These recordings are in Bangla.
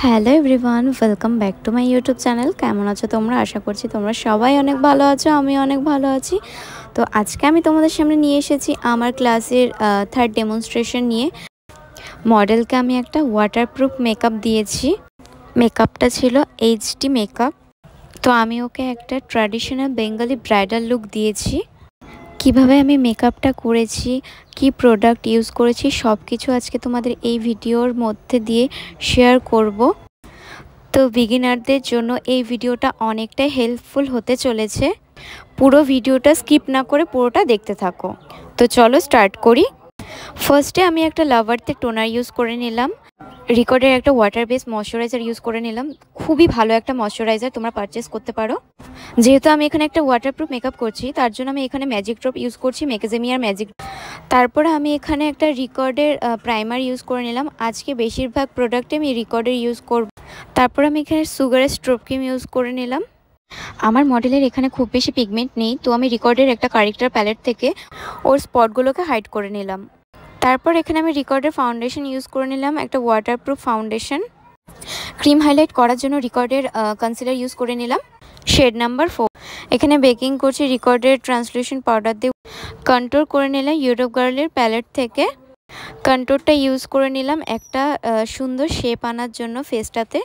Hello everyone, welcome back to my YouTube channel. কেমন আছো তোমরা? আশা করছি তোমরা সবাই অনেক ভালো আছো, আমি অনেক ভালো আছি। তো আজকে আমি তোমাদের সামনে নিয়ে এসেছি আমার ক্লাসের থার্ড ডেমনস্ট্রেশন নিয়ে। মডেলকে আমি একটা ওয়াটারপ্রুফ মেকআপ দিয়েছি। মেকআপটা ছিল এইচডি মেকআপ। তো আমি ওকে একটা ট্র্যাডিশনাল বেঙ্গলি ব্রাইডাল লুক দিয়েছি। কিভাবে আমি মেকআপটা করেছি, কি প্রোডাক্ট ইউজ করেছি, সব কিছু আজকে তোমাদের এই ভিডিওর মধ্যে দিয়ে শেয়ার করব। তো বিগিনারদের জন্য এই ভিডিওটা অনেকটাই হেল্পফুল হতে চলেছে। পুরো ভিডিওটা স্কিপ না করে পুরোটা দেখতে থাকো। তো চলো স্টার্ট করি। ফার্স্টে আমি একটা লাভারতে টোনার ইউজ করে নিলাম। রিকর্ডের একটা ওয়াটার বেস ময়শ্চারাইজার ইউজ করে নিলাম। খুবই ভালো একটা ময়শ্চারাইজার, তোমরা পারচেস করতে পারো। যেহেতু আমি এখানে একটা ওয়াটারপ্রুফ মেকআপ করছি, তার জন্য আমি এখানে ম্যাজিক ড্রপ ইউজ করছি, ম্যাকাডেমিয়ার ম্যাজিক। তারপরে আমি এখানে একটা রিকর্ডের প্রাইমার ইউজ করে নিলাম। আজকে বেশিরভাগ প্রোডাক্টে আমি রিকর্ডের ইউজ করব। তারপর আমি এখানে সুগারের স্ট্রোব ক্রিম ইউজ করে নিলাম। আমার মডেলের এখানে খুব বেশি পিগমেন্ট নেই, তো আমি রিকর্ডের একটা কারেক্টার প্যালেট থেকে ওর স্পটগুলোকে হাইড করে নিলাম। তারপর এখানে আমি রিকর্ডের ফাউন্ডেশন ইউজ করে নিলাম, একটা ওয়াটারপ্রুফ ফাউন্ডেশন। ক্রিম হাইলাইট করার জন্য রিকর্ডের কনসিলার ইউজ করে নিলাম, শেড নাম্বার 4। এখানে বেকিং করছি রিকর্ডের ট্রান্সলুশন পাউডার দিয়ে। কন্ট্রোল করে নিলাম ইউরোপ গার্লের প্যালেট থেকে। কন্ট্রোলটা ইউজ করে নিলাম একটা সুন্দর শেপ আনার জন্য ফেসটাতে।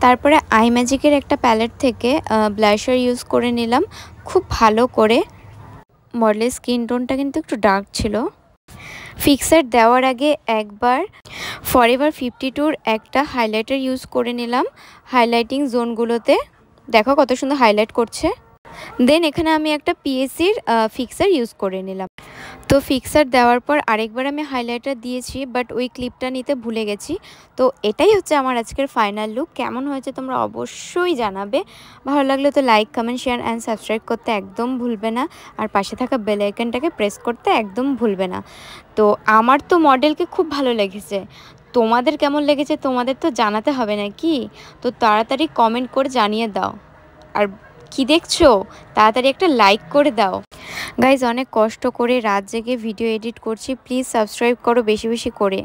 তারপরে আই ম্যাজিকের একটা প্যালেট থেকে ব্লাশার ইউজ করে নিলাম খুব ভালো করে। মডেলের স্কিন টোনটা কিন্তু একটু ডার্ক ছিল। ফিক্সার দেওয়ার আগে একবার ফরএভার 52-র একটা হাইলাইটার ইউজ করে নিলাম হাইলাইটিং জোনগুলোতে। দেখো কত সুন্দর হাইলাইট করছে। দেন এখানে আমি একটা পিএসির ফিক্সার ইউজ করে নিলাম। তো ফিক্সার দেওয়ার পর আরেকবার আমি হাইলাইটার দিয়েছি, বাট ওই ক্লিপটা নিতে ভুলে গেছি। তো এটাই হচ্ছে আমার আজকের ফাইনাল লুক। কেমন হয়েছে তোমরা অবশ্যই জানাবে। ভালো লাগলে তো like, comment, share and subscribe করতে একদম ভুলবে না। আর পাশে থাকা বেল আইকনটাকে প্রেস করতে একদম ভুলবে না। তো আমার তো মডেলকে খুব ভালো লেগেছে। তোমাদের কেমন লেগেছে তোমাদের তো জানাতে হবে নাকি? তো তাড়াতাড়ি কমেন্ট করে জানিয়ে দাও। আর কি দেখছো, তাড়াতাড়ি একটা লাইক করে দাও। গাইজ, অনেক কষ্ট করে রাত জেগে ভিডিও এডিট করছি, প্লিজ সাবস্ক্রাইব করো বেশি বেশি করে।